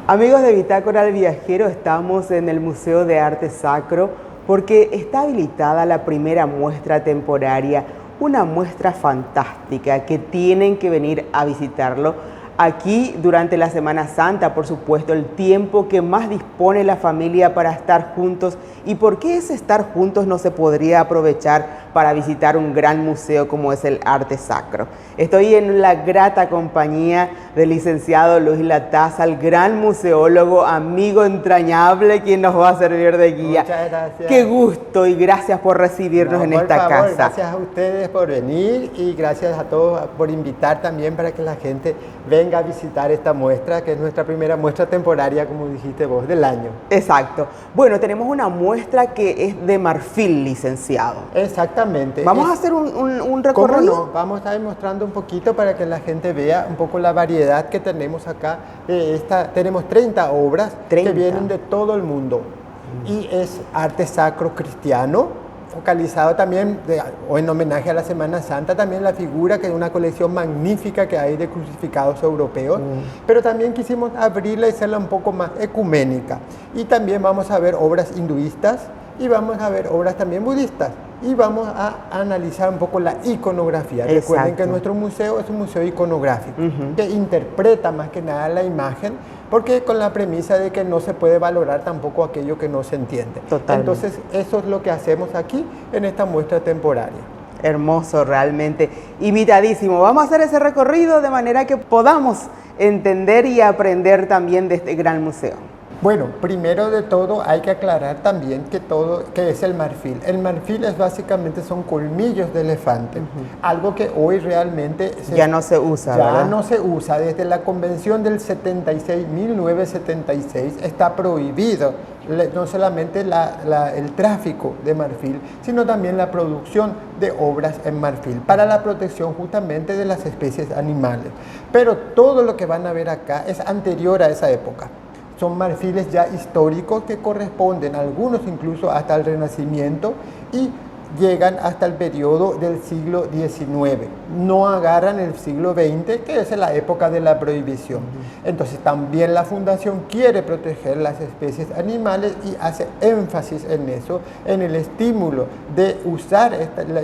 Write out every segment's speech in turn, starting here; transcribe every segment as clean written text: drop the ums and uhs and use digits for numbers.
Amigos de Bitácora del Viajero, estamos en el Museo de Arte Sacro porque está habilitada la primera muestra temporaria, una muestra fantástica que tienen que venir a visitarlo aquí durante la Semana Santa, por supuesto, el tiempo que más dispone la familia para estar juntos. ¿Y por qué ese estar juntos no se podría aprovechar para visitar un gran museo como es el Arte Sacro? Estoy en la grata compañía del licenciado Luis Latasa, el gran museólogo, amigo entrañable, quien nos va a servir de guía. Muchas gracias. Qué gusto y gracias por recibirnos en esta casa. Gracias a ustedes por venir y gracias a todos por invitar también para que la gente venga a visitar esta muestra, que es nuestra primera muestra temporaria, como dijiste vos, del año. Exacto. Bueno, tenemos una muestra que es de marfil, licenciado. Exactamente. Vamos a hacer un recorrido. ¿Cómo no? Vamos a estar mostrando un poquito para que la gente vea un poco la variedad que tenemos acá. Tenemos 30 obras que vienen de todo el mundo. Y es arte sacro cristiano, focalizado también, o en homenaje a la Semana Santa, también la figura, que es una colección magnífica que hay de crucificados europeos, pero también quisimos abrirla y hacerla un poco más ecuménica. Y también vamos a ver obras hinduistas y vamos a ver obras también budistas. Y vamos a analizar un poco la iconografía. Exacto. Recuerden que nuestro museo es un museo iconográfico, que interpreta más que nada la imagen, porque con la premisa de que no se puede valorar tampoco aquello que no se entiende. Totalmente. Entonces, eso es lo que hacemos aquí en esta muestra temporaria. Hermoso, realmente. Invitadísimo. Vamos a hacer ese recorrido de manera que podamos entender y aprender también de este gran museo. Bueno, primero de todo hay que aclarar también que es el marfil. El marfil básicamente son colmillos de elefante, algo que hoy realmente ya no se usa, ¿verdad? No se usa. Desde la convención del 1976 está prohibido no solamente el tráfico de marfil, sino también la producción de obras en marfil para la protección justamente de las especies animales. Pero todo lo que van a ver acá es anterior a esa época. Son marfiles ya históricos que corresponden, algunos incluso hasta el Renacimiento, y llegan hasta el periodo del siglo XIX. No agarran el siglo XX, que es la época de la prohibición. Entonces también la Fundación quiere proteger las especies animales y hace énfasis en eso, en el estímulo de usar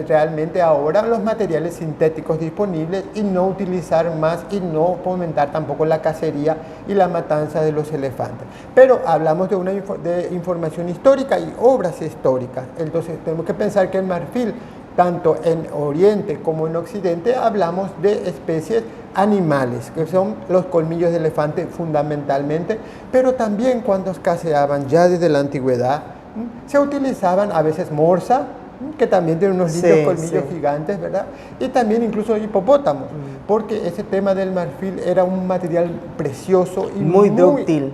realmente ahora los materiales sintéticos disponibles y no utilizar más y no fomentar tampoco la cacería y la matanza de los elefantes. Pero hablamos de información histórica y obras históricas. Entonces tenemos que pensar que el marfil, tanto en Oriente como en Occidente, hablamos de especies animales, que son los colmillos de elefante fundamentalmente, pero también cuando escaseaban ya desde la antigüedad, se utilizaban a veces morsa, que también tiene unos lindos colmillos gigantes, ¿verdad? Y también incluso hipopótamos, porque ese tema del marfil era un material precioso y muy dúctil,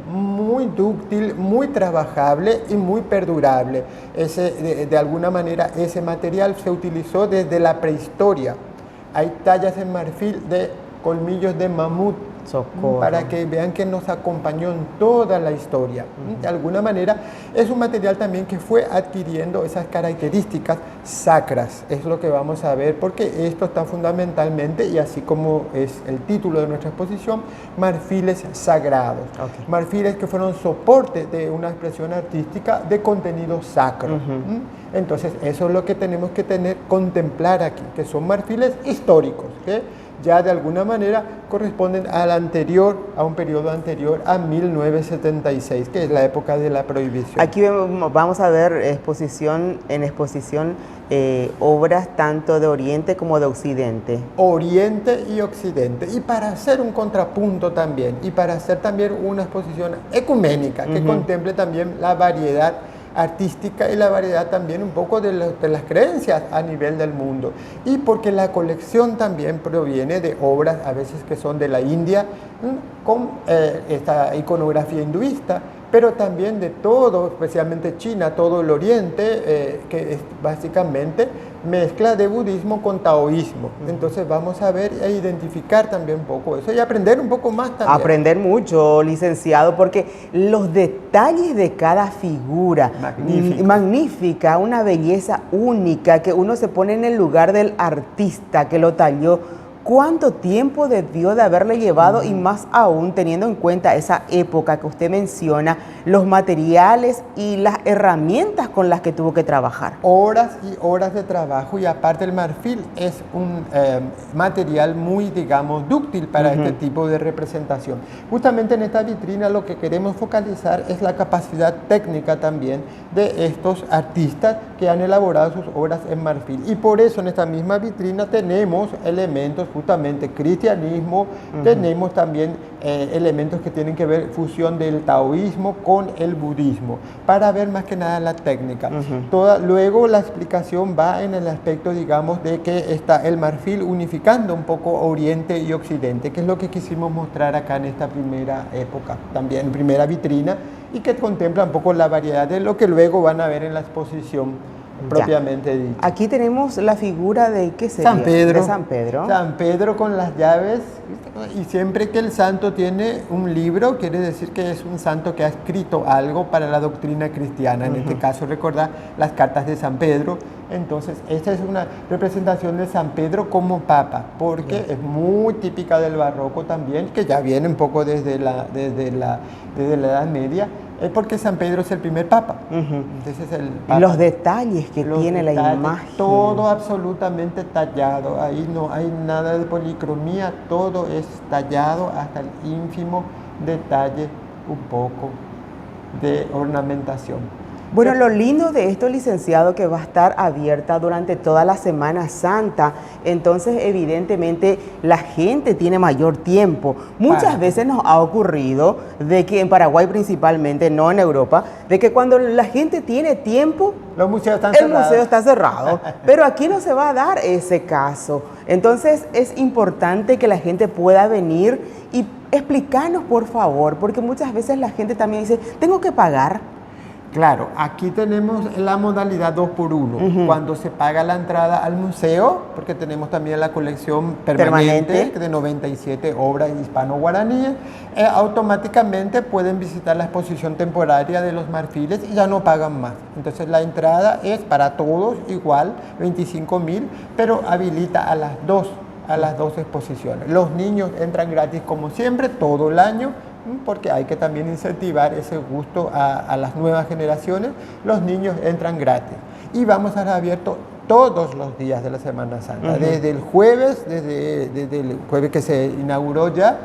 muy trabajable y muy perdurable. De alguna manera ese material se utilizó desde la prehistoria. Hay tallas en marfil de colmillos de mamut, para que vean que nos acompañó en toda la historia. De alguna manera es un material también que fue adquiriendo esas características sacras, es lo que vamos a ver, porque esto está fundamentalmente, y así como es el título de nuestra exposición, marfiles sagrados, marfiles que fueron soporte de una expresión artística de contenido sacro. Entonces eso es lo que tenemos que contemplar aquí, que son marfiles históricos, ¿okay? Ya de alguna manera corresponden a un periodo anterior a 1976, que es la época de la prohibición. Aquí vamos a ver exposición obras tanto de Oriente como de Occidente. Oriente y Occidente. Y para hacer un contrapunto también, y para hacer también una exposición ecuménica, que contemple también la variedad artística y la variedad también un poco de las creencias a nivel del mundo, y porque la colección también proviene de obras a veces que son de la India, con esta iconografía hinduista, pero también de todo, especialmente China, todo el Oriente, que es básicamente mezcla de budismo con taoísmo. Entonces vamos a ver e identificar también un poco eso y aprender un poco más también. Aprender mucho, licenciado, porque los detalles de cada figura, magnífica, una belleza única, que uno se pone en el lugar del artista que lo talló ¿Cuánto tiempo debió de haberle llevado y más aún teniendo en cuenta esa época que usted menciona, los materiales y las herramientas con las que tuvo que trabajar? Horas y horas de trabajo, y aparte el marfil es un material muy, digamos, dúctil para este tipo de representación. Justamente en esta vitrina lo que queremos focalizar es la capacidad técnica también de estos artistas que han elaborado sus obras en marfil. Y por eso en esta misma vitrina tenemos elementos justamente cristianismo, tenemos también elementos que tienen que ver fusión del taoísmo con el budismo, para ver más que nada la técnica. Luego la explicación va en el aspecto, digamos, de que está el marfil unificando un poco Oriente y Occidente, que es lo que quisimos mostrar acá en esta primera época, también primera vitrina, y que contempla un poco la variedad de lo que luego van a ver en la exposición propiamente dicha. Aquí tenemos la figura de, ¿qué sería? San Pedro. De San Pedro. San Pedro con las llaves, y siempre que el santo tiene un libro, quiere decir que es un santo que ha escrito algo para la doctrina cristiana. En este caso, recordar las cartas de San Pedro. Entonces, esta es una representación de San Pedro como papa, porque es muy típica del barroco también, que ya viene un poco desde la Edad Media. Es porque San Pedro es el primer papa. Entonces el papa, los detalles que tiene la imagen. Todo absolutamente tallado. Ahí no hay nada de policromía. Todo es tallado hasta el ínfimo detalle, un poco de ornamentación. Bueno, lo lindo de esto, licenciado, que va a estar abierta durante toda la Semana Santa. Entonces, evidentemente, la gente tiene mayor tiempo. Muchas veces nos ha ocurrido de que en Paraguay principalmente, no en Europa, de que cuando la gente tiene tiempo, los museos están el museo está cerrado. Pero aquí no se va a dar ese caso. Entonces, es importante que la gente pueda venir y explicarnos, por favor, porque muchas veces la gente también dice, tengo que pagar. Claro, aquí tenemos la modalidad 2x1, cuando se paga la entrada al museo, porque tenemos también la colección permanente de 97 obras hispano-guaraníes, automáticamente pueden visitar la exposición temporaria de los marfiles y ya no pagan más. Entonces la entrada es para todos igual, 25.000, pero habilita a las dos exposiciones. Los niños entran gratis como siempre, todo el año, porque hay que también incentivar ese gusto a las nuevas generaciones. Los niños entran gratis y vamos a estar abiertos todos los días de la Semana Santa, desde el jueves, desde el jueves que se inauguró ya,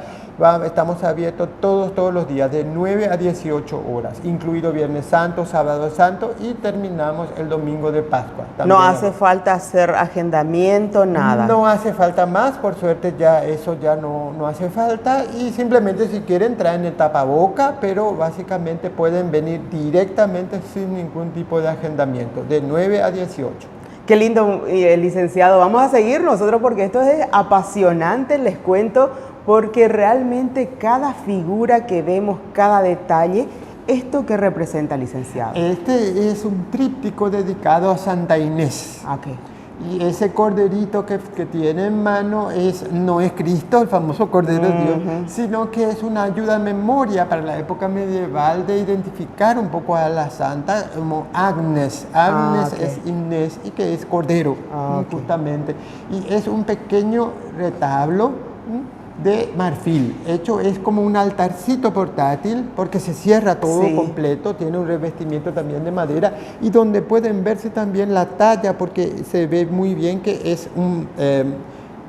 estamos abiertos todos los días, de 9 a 18 horas, incluido Viernes Santo, Sábado Santo, y terminamos el domingo de Pascua. No hace falta hacer agendamiento, nada. No hace falta más, por suerte ya eso ya no hace falta, y simplemente si quieren traen el tapaboca, pero básicamente pueden venir directamente sin ningún tipo de agendamiento, de 9 a 18. Qué lindo, licenciado. Vamos a seguir nosotros porque esto es apasionante, les cuento, porque realmente cada figura que vemos, cada detalle, ¿esto qué representa, licenciado? Este es un tríptico dedicado a Santa Inés. Okay. Y ese corderito que tiene en mano no es Cristo, el famoso Cordero de Dios, sino que es una ayuda a memoria para la época medieval de identificar un poco a la santa como Agnes. Agnes es Inés y que es Cordero, justamente. Y es un pequeño retablo de marfil, hecho es como un altarcito portátil porque se cierra todo completo, tiene un revestimiento también de madera y donde pueden verse también la talla porque se ve muy bien que es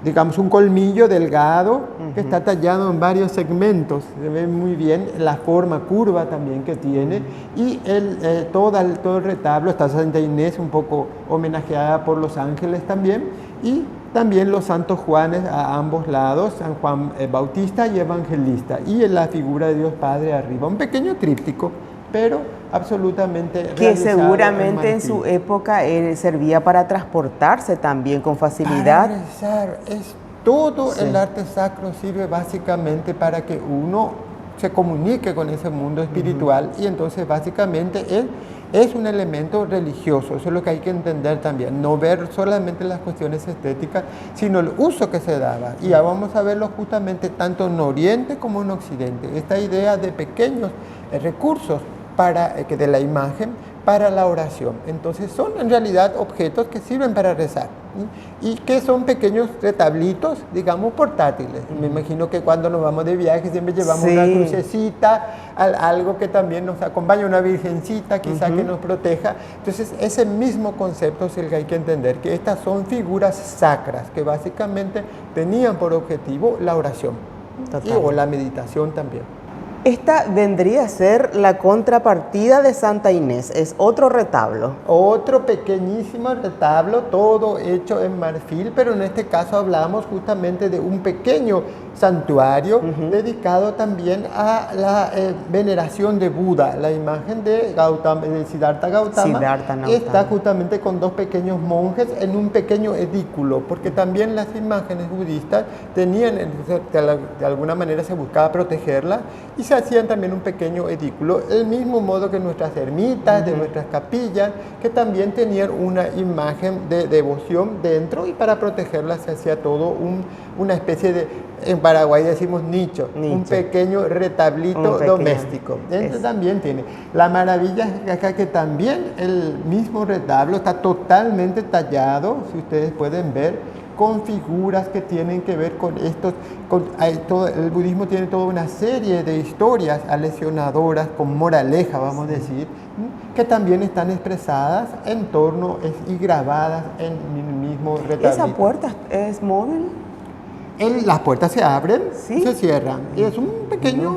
digamos un colmillo delgado que está tallado en varios segmentos, se ve muy bien la forma curva también que tiene y todo el retablo, está Santa Inés un poco homenajeada por los ángeles también y también los santos Juanes a ambos lados, San Juan Bautista y Evangelista, y en la figura de Dios Padre arriba. Un pequeño tríptico, pero absolutamente que seguramente en su época servía para transportarse también con facilidad. Todo el arte sacro sirve básicamente para que uno se comunique con ese mundo espiritual y entonces básicamente es un elemento religioso, eso es lo que hay que entender también, no ver solamente las cuestiones estéticas, sino el uso que se daba. Y ya vamos a verlo justamente tanto en Oriente como en Occidente, esta idea de pequeños recursos de la imagen para la oración. Entonces son en realidad objetos que sirven para rezar, y que son pequeños retablitos, digamos, portátiles. Me imagino que cuando nos vamos de viaje siempre llevamos una crucecita, algo que también nos acompaña, una virgencita quizá que nos proteja. Entonces ese mismo concepto es el que hay que entender, que estas son figuras sacras que básicamente tenían por objetivo la oración o la meditación también. Esta vendría a ser la contrapartida de Santa Inés, es otro retablo. Otro pequeñísimo retablo, todo hecho en marfil, pero en este caso hablamos justamente de un pequeño santuario dedicado también a la veneración de Buda. La imagen de Siddhartha Gautama está justamente con dos pequeños monjes en un pequeño edículo, porque también las imágenes budistas tenían, de alguna manera se buscaba protegerlas y se hacían también un pequeño edículo, el mismo modo que nuestras ermitas, de nuestras capillas, que también tenían una imagen de devoción dentro, y para protegerlas se hacía todo una especie de, en Paraguay decimos nicho, un pequeño retablito doméstico. Dentro también tiene. La maravilla es acá que también el mismo retablo está totalmente tallado, si ustedes pueden ver, con figuras que tienen que ver con estos. El budismo tiene toda una serie de historias alesionadoras, con moraleja, vamos a decir, que también están expresadas en torno y grabadas en el mismo retablo. ¿Esa puerta es móvil? Las puertas se abren y se cierran. Y es un pequeño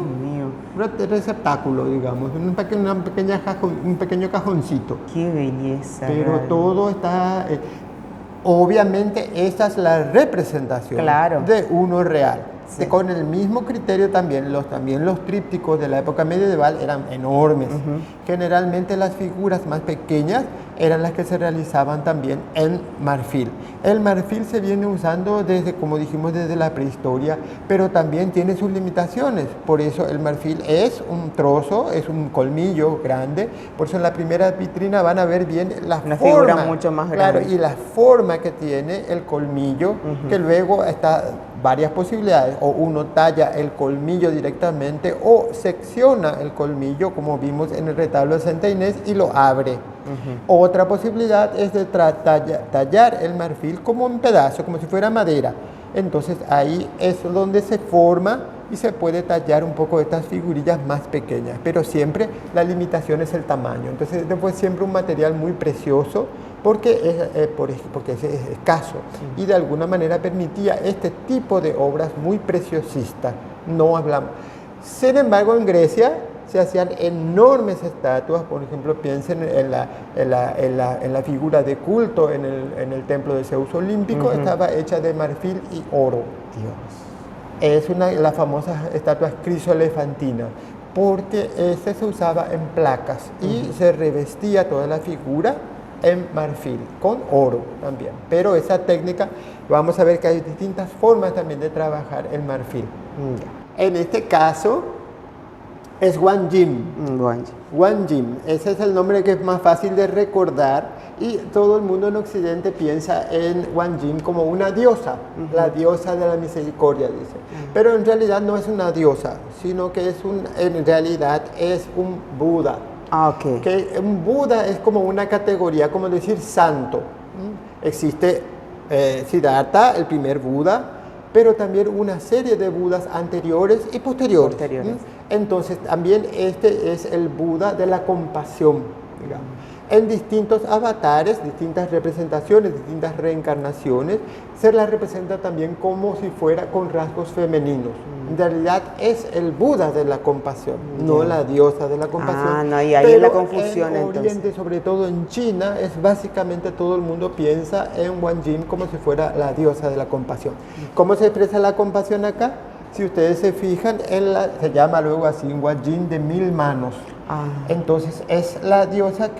receptáculo, digamos, un pequeño cajoncito. ¡Qué belleza! Pero todo está... obviamente esta es la representación de uno real. Con el mismo criterio también los trípticos de la época medieval eran enormes. Generalmente las figuras más pequeñas eran las que se realizaban también en marfil. El marfil se viene usando desde, como dijimos, desde la prehistoria, pero también tiene sus limitaciones. Por eso el marfil es un trozo, es un colmillo grande. Por eso en la primera vitrina van a ver bien una figura mucho más grande. Claro, y la forma que tiene el colmillo, que luego está varias posibilidades. O uno talla el colmillo directamente o secciona el colmillo, como vimos en el retablo de Santa Inés, y lo abre. Otra posibilidad es de tallar el marfil como un pedazo, como si fuera madera. Entonces ahí es donde se forma y se puede tallar un poco estas figurillas más pequeñas, pero siempre la limitación es el tamaño. Entonces después siempre un material muy precioso, porque es escaso, y de alguna manera permitía este tipo de obras muy preciosistas. No hablamos. Sin embargo, en Grecia se hacían enormes estatuas. Por ejemplo, piensen en la figura de culto en el templo de Zeus olímpico. Estaba hecha de marfil y oro. Dios. Es la famosa estatua crisoelefantina, porque se usaba en placas y se revestía toda la figura en marfil, con oro también. Pero esa técnica, vamos a ver que hay distintas formas también de trabajar el marfil. En este caso es Guanyin. Guanyin, ese es el nombre que es más fácil de recordar, y todo el mundo en Occidente piensa en Guanyin como una diosa, la diosa de la misericordia, dice. Pero en realidad no es una diosa, sino que en realidad es un Buda. Que un Buda es como una categoría, como decir santo. Existe Siddhartha, el primer Buda, pero también una serie de Budas anteriores y posteriores. Entonces también este es el Buda de la compasión, digamos. En distintos avatares, distintas representaciones, distintas reencarnaciones, se la representa también como si fuera con rasgos femeninos. En realidad es el Buda de la compasión, no la diosa de la compasión. Y ahí es la confusión. En Oriente, sobre todo en China, es básicamente todo el mundo piensa en Guanyin como si fuera la diosa de la compasión. ¿Cómo se expresa la compasión acá? Si ustedes se fijan, se llama luego así, Guanyin de 1000 manos. Entonces es la diosa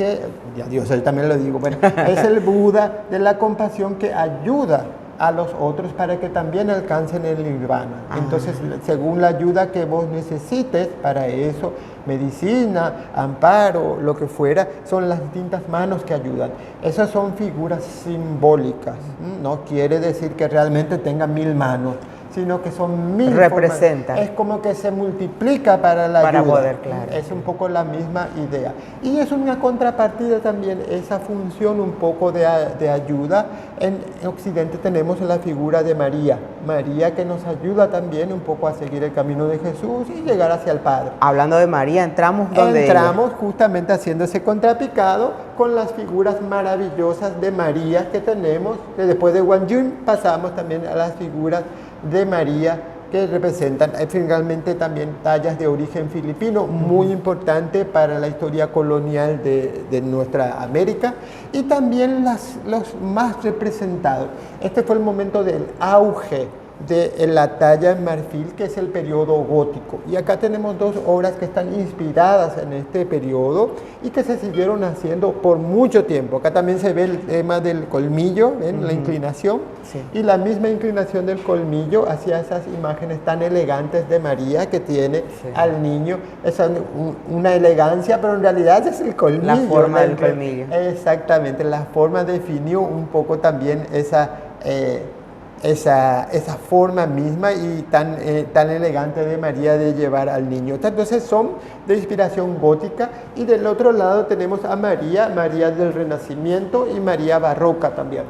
yo también lo digo, bueno, es el Buda de la compasión que ayuda a los otros para que también alcancen el nirvana. Entonces, según la ayuda que vos necesites para eso, medicina, amparo, lo que fuera, son las distintas manos que ayudan. Esas son figuras simbólicas, no quiere decir que realmente tenga 1000 manos, sino que son 1000 representan. Es como que se multiplica para la para ayuda. poder, claro. Es un poco la misma idea. Y es una contrapartida también, esa función un poco de ayuda. En Occidente tenemos la figura de María. María que nos ayuda también un poco a seguir el camino de Jesús y llegar hacia el Padre. Hablando de María, entramos donde Entramos justamente haciendo ese contrapicado con las figuras maravillosas de María que tenemos. Que después de Guan Yun pasamos también a las figuras de María que representan finalmente también tallas de origen filipino, muy importante para la historia colonial de nuestra América, y también los más representados. Este fue el momento del auge de la talla en marfil, que es el periodo gótico. Y acá tenemos dos obras que están inspiradas en este periodo y que se siguieron haciendo por mucho tiempo. Acá también se ve el tema del colmillo, ¿ven? La inclinación, sí. Y la misma inclinación del colmillo hacia esas imágenes tan elegantes de María que tiene sí. al niño. Es una elegancia, pero en realidad es el colmillo. La forma del colmillo. Exactamente, la forma definió un poco también esa forma misma y tan elegante de María de llevar al niño. Entonces son de inspiración gótica, y del otro lado tenemos a María del Renacimiento y María barroca también.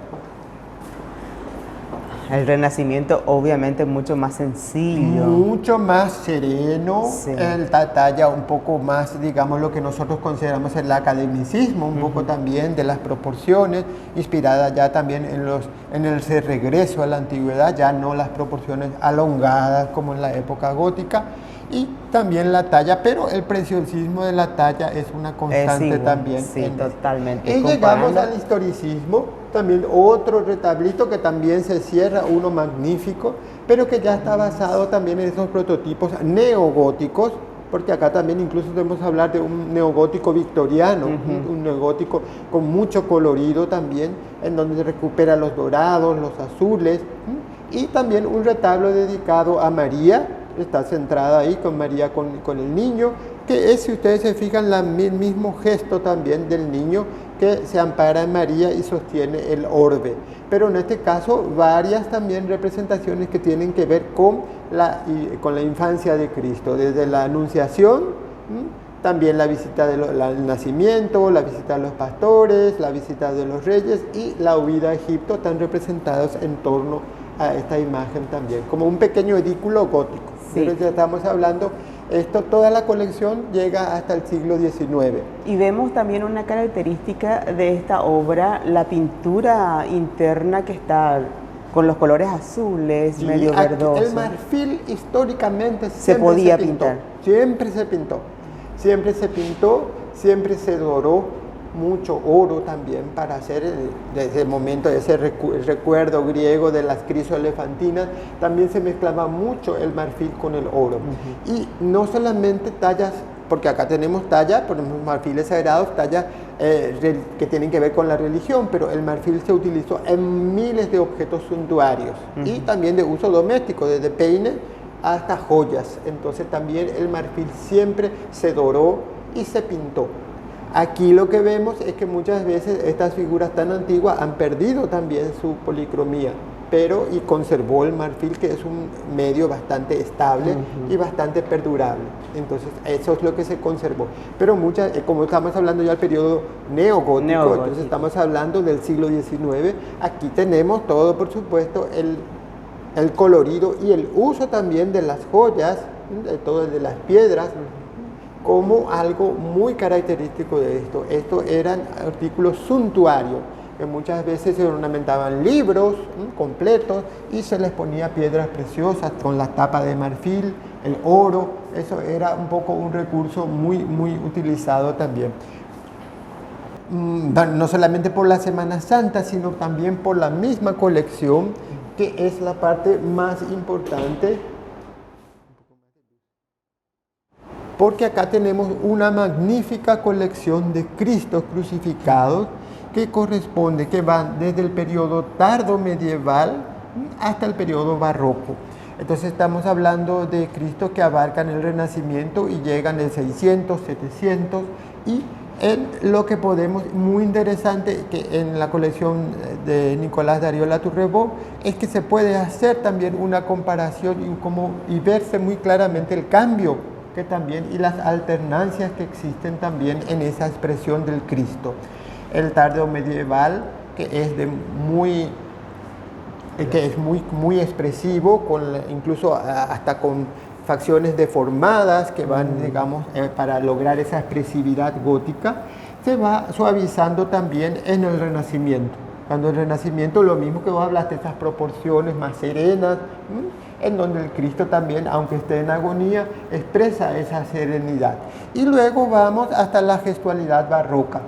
El Renacimiento obviamente mucho más sencillo. Mucho más sereno, sí. La talla un poco más, digamos, lo que nosotros consideramos el academicismo, un poco también de las proporciones, inspirada ya también en el regreso a la antigüedad, ya no las proporciones alongadas como en la época gótica, y también la talla, pero el preciosismo de la talla es una constante también. Sí, totalmente. Y llegamos al historicismo, también otro retablito que también se cierra, uno magnífico, pero que ya está basado también en esos prototipos neogóticos, porque acá también incluso podemos hablar de un neogótico victoriano, un neogótico con mucho colorido también, en donde se recupera los dorados, los azules, y también un retablo dedicado a María. Está centrada ahí con María con el niño, que es, si ustedes se fijan, el mismo gesto también del niño que se ampara en María y sostiene el orbe. Pero en este caso varias también representaciones que tienen que ver con la infancia de Cristo, desde la Anunciación, también la visita del nacimiento, la visita de los pastores, la visita de los reyes y la huida a Egipto, están representados en torno a esta imagen también, como un pequeño edículo gótico. Sí. Pero ya estamos hablando, toda la colección llega hasta el siglo XIX. Y vemos también una característica de esta obra, la pintura interna que está con los colores azules, Sí, medio verdoso. El marfil históricamente se podía pintar. Siempre se pintó, siempre se doró. Mucho oro también para hacer desde el momento de ese recuerdo griego de las crisoelefantinas, también se mezclaba mucho el marfil con el oro. Y no solamente tallas, porque acá tenemos tallas, por ejemplo, marfiles sagrados, tallas que tienen que ver con la religión, pero el marfil se utilizó en miles de objetos suntuarios y también de uso doméstico, desde peines hasta joyas. Entonces también el marfil siempre se doró y se pintó. Aquí lo que vemos es que muchas veces estas figuras tan antiguas han perdido también su policromía, y conservó el marfil, que es un medio bastante estable y bastante perdurable. Entonces eso es lo que se conservó. Pero muchas, como estamos hablando ya del periodo neogótico, entonces estamos hablando del siglo XIX, aquí tenemos todo, por supuesto, el colorido y el uso también de las joyas, de las piedras, como algo muy característico de esto. Estos eran artículos suntuarios, que muchas veces se ornamentaban libros completos y se les ponía piedras preciosas con la tapa de marfil, el oro. Eso era un poco un recurso muy, muy utilizado también. No solamente por la Semana Santa, sino también por la misma colección, que es la parte más importante, porque acá tenemos una magnífica colección de Cristos crucificados que van desde el periodo tardo medieval hasta el periodo barroco. Entonces estamos hablando de Cristos que abarcan el Renacimiento y llegan en 600, 700, y Lo que podemos, muy interesante que en la colección de Nicolás Darío Latourreau, es que se puede hacer también una comparación y verse muy claramente el cambio que también y las alternancias que existen también en esa expresión del Cristo. El tardeo medieval, que es muy expresivo, incluso hasta con facciones deformadas que van, digamos, para lograr esa expresividad gótica, se va suavizando también en el Renacimiento. Cuando el Renacimiento, lo mismo que vos hablaste, estas proporciones más serenas, en donde el Cristo también, aunque esté en agonía, expresa esa serenidad. Y luego vamos hasta la gestualidad barroca,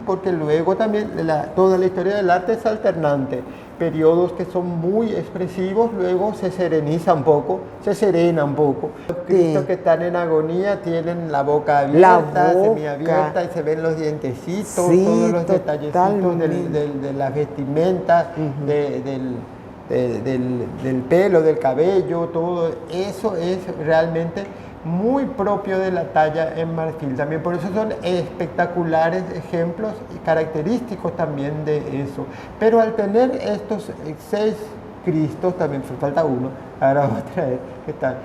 porque luego también toda la historia del arte es alternante. Periodos que son muy expresivos, luego se sereniza un poco, se serena un poco. Los Cristos que están en agonía tienen la boca abierta, semiabierta, y se ven los dientecitos, todos los detallecitos de las vestimentas, del pelo, del cabello, todo eso es realmente muy propio de la talla en marfil. También por eso son espectaculares ejemplos y característicos también de eso. Pero al tener estos 6 Cristos, también falta uno, ahora voy a traer, ¿qué tal?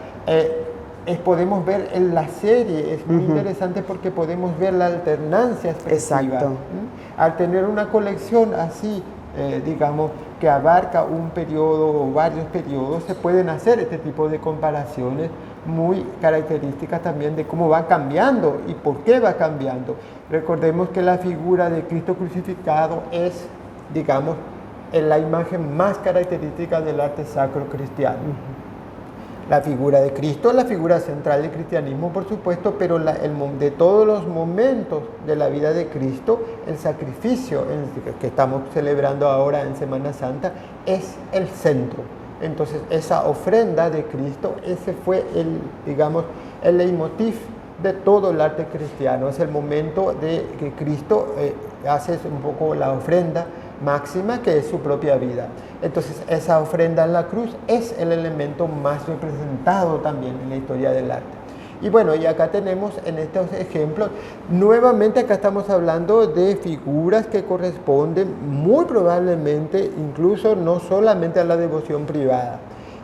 Podemos ver en la serie, es muy interesante porque podemos ver la alternancia expresiva. Exacto. Al tener una colección así, digamos, que abarca un periodo o varios periodos, se pueden hacer este tipo de comparaciones muy características también de cómo va cambiando y por qué va cambiando. Recordemos que la figura de Cristo crucificado es, digamos, la imagen más característica del arte sacro cristiano. La figura de Cristo es la figura central del cristianismo, por supuesto, pero de todos los momentos de la vida de Cristo, el sacrificio que estamos celebrando ahora en Semana Santa es el centro. Entonces, esa ofrenda de Cristo, ese fue el leitmotiv de todo el arte cristiano. Es el momento de que Cristo hace un poco la ofrenda máxima, que es su propia vida. Entonces, esa ofrenda en la cruz es el elemento más representado también en la historia del arte. Y bueno, y acá tenemos en estos ejemplos, nuevamente acá estamos hablando de figuras que corresponden muy probablemente incluso no solamente a la devoción privada.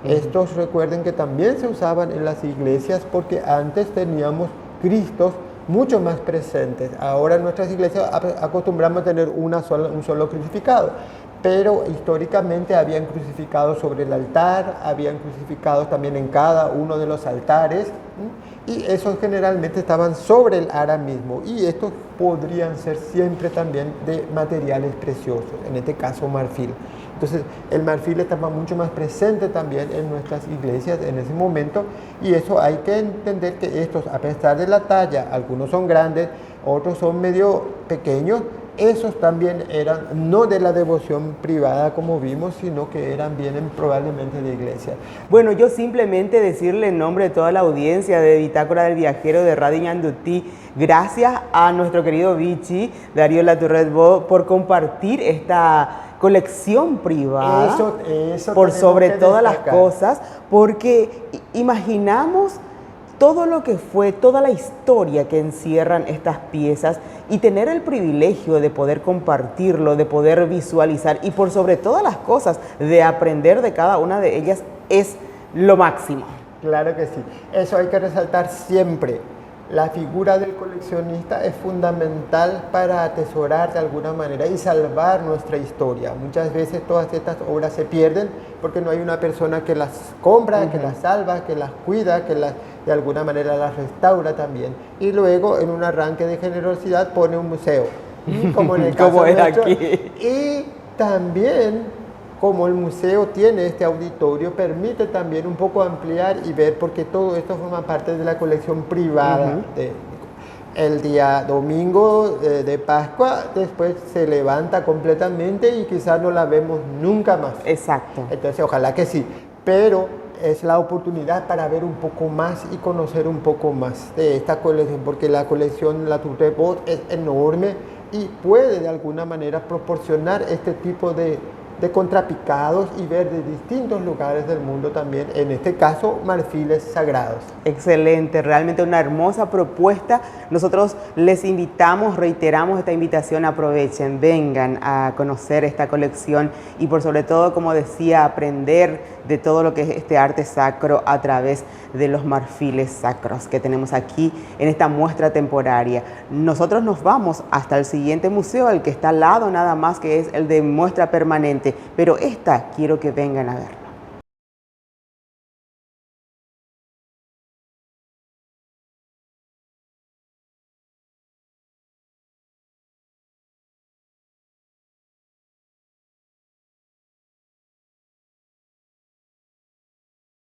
Estos recuerden que también se usaban en las iglesias porque antes teníamos Cristos mucho más presentes. Ahora en nuestras iglesias acostumbramos a tener un solo crucificado, pero históricamente habían crucificados sobre el altar, habían crucificados también en cada uno de los altares, y esos generalmente estaban sobre el ara mismo, y estos podrían ser siempre también de materiales preciosos, en este caso marfil. Entonces el marfil estaba mucho más presente también en nuestras iglesias en ese momento, y eso hay que entender que estos, a pesar de la talla, algunos son grandes, otros son medio pequeños, esos también eran no de la devoción privada como vimos, sino que vienen probablemente de iglesia. Bueno, yo simplemente decirle en nombre de toda la audiencia de Bitácora del Viajero de Radio Ñandutí, gracias a nuestro querido Vichy, Darío Latourreau, por compartir esta colección privada, eso por sobre todas las destacar. cosas, porque imaginamos todo lo que fue, toda la historia que encierran estas piezas y tener el privilegio de poder compartirlo, de poder visualizar y por sobre todas las cosas, de aprender de cada una de ellas es lo máximo. Claro que sí, eso hay que resaltar siempre. La figura del coleccionista es fundamental para atesorar de alguna manera y salvar nuestra historia. Muchas veces todas estas obras se pierden porque no hay una persona que las compra, que las salva, que las cuida, que de alguna manera las restaura también. Y luego en un arranque de generosidad pone un museo, como en el caso como es nuestro. aquí. Y también, como el museo tiene este auditorio, permite también un poco ampliar y ver, porque todo esto forma parte de la colección privada. El día domingo de Pascua, después se levanta completamente y quizás no la vemos nunca más. Exacto. Entonces, ojalá que sí, pero es la oportunidad para ver un poco más y conocer un poco más de esta colección, porque la colección Latourreau es enorme y puede de alguna manera proporcionar este tipo de de contrapicados y ver de distintos lugares del mundo también, en este caso, marfiles sagrados. Excelente, realmente una hermosa propuesta. Nosotros les invitamos, reiteramos esta invitación, aprovechen, vengan a conocer esta colección y por sobre todo, como decía, aprender de todo lo que es este arte sacro a través de los marfiles sacros que tenemos aquí en esta muestra temporaria. Nosotros nos vamos hasta el siguiente museo, el que está al lado nada más, que es el de muestra permanente, pero esta quiero que vengan a ver.